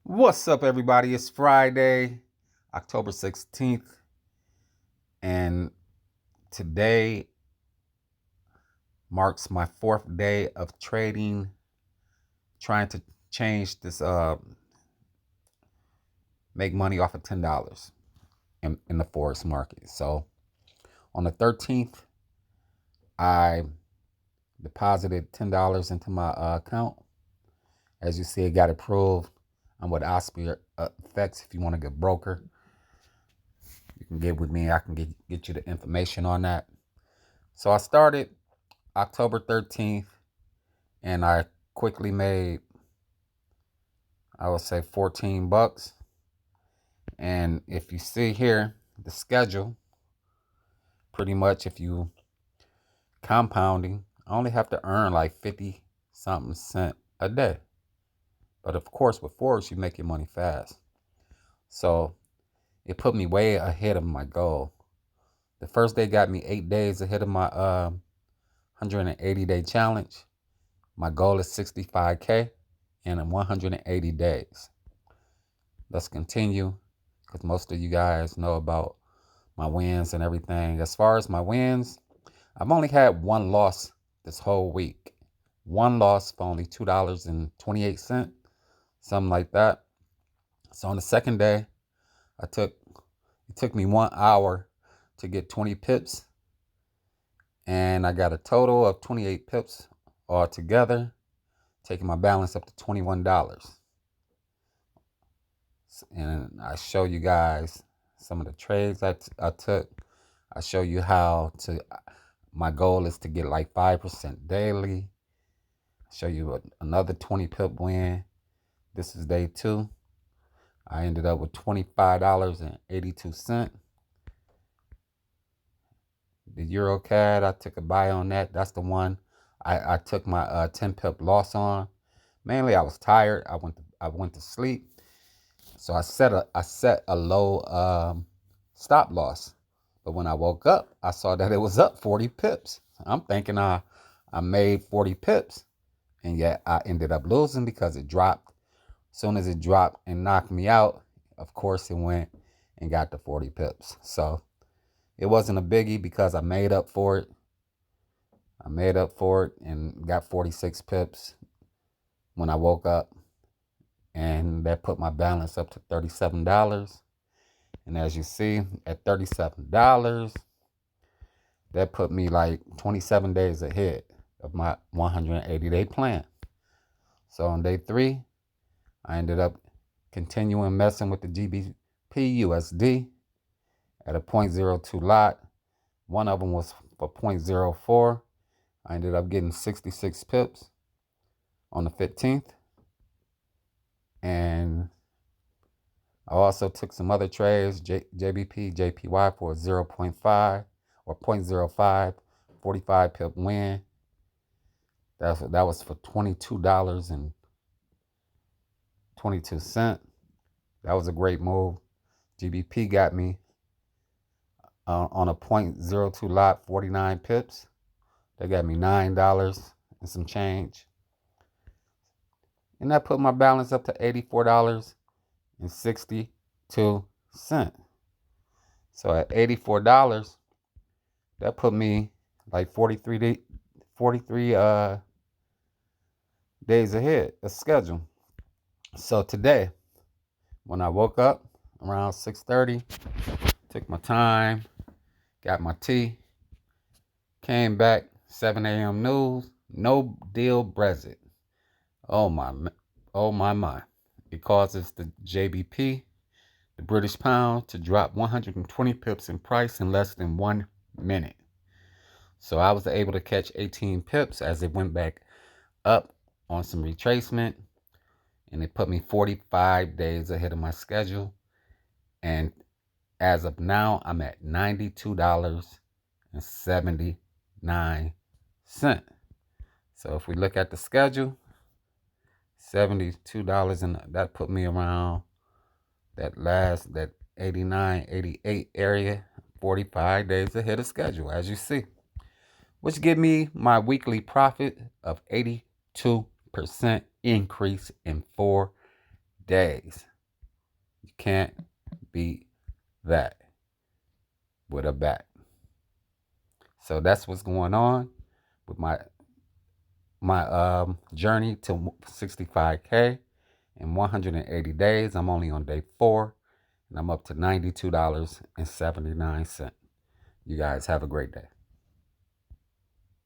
What's up, everybody? It's Friday, October 16th, and today marks my fourth day of trading, trying to change this, make money off of $10 in the Forex market. So on the 13th, I deposited $10 into my account. As you see, it got approved. I'm with Osprey Effects. If you want to get broker, you can get with me. I can get you the information on that. So I started October 13th, and I quickly made, I would say, 14 bucks. And if you see here, the schedule, pretty much if you compounding, I only have to earn like 50 something cent a day. But of course, with Forex, you make your money fast. So it put me way ahead of my goal. The first day got me 8 days ahead of my 180-day challenge. My goal is 65K in 180 days. Let's continue, because most of you guys know about my wins and everything. As far as my wins, I've only had one loss this whole week. One loss for only $2.28, something like that. So on the second day, it took me 1 hour to get 20 pips, and I got a total of 28 pips altogether, taking my balance up to $21. And I show you guys some of the trades I took. I show you how to, my goal is to get like 5% daily. I show you another 20 pip win. This is day 2. I ended up with $25.82. The EuroCAD, I took a buy on that. That's the one I took my 10 pip loss on. Mainly I was tired. I went to sleep. So I set a low stop loss. But when I woke up, I saw that it was up 40 pips. I'm thinking I made 40 pips, and yet I ended up losing because it dropped. As soon as it dropped and knocked me out, of course it went and got the 40 pips. So it wasn't a biggie because I made up for it. I made up for it and got 46 pips when I woke up. And that put my balance up to $37. And as you see, at $37, that put me like 27 days ahead of my 180-day plan. So on day 3, I ended up continuing messing with the GBP USD at a 0.02 lot. One of them was for 0.04. I ended up getting 66 pips on the 15th. And I also took some other trades, JBP, JPY for 0.5 or 0.05, 45 pip win. That was for $22.22. That was a great move. GBP got me on a 0.02 lot, 49 pips. They got me $9 and some change. And that put my balance up to $84.62. So at $84, that put me like 43 days ahead of schedule. So today, when I woke up around 6:30, took my time, got my tea, came back, 7 a.m. news, no deal Brexit. Oh my, my. It causes the JBP, the British pound, to drop 120 pips in price in less than 1 minute. So I was able to catch 18 pips as it went back up on some retracement, and it put me 45 days ahead of my schedule. And as of now, I'm at $92.79. So if we look at the schedule, $72, and that put me around that 89, 88 area, 45 days ahead of schedule, as you see, which give me my weekly profit of 82% increase in 4 days. You can't beat that with a bat. So that's what's going on with my journey to 65K in 180 days. I'm only on day 4, and I'm up to $92.79. You guys have a great day.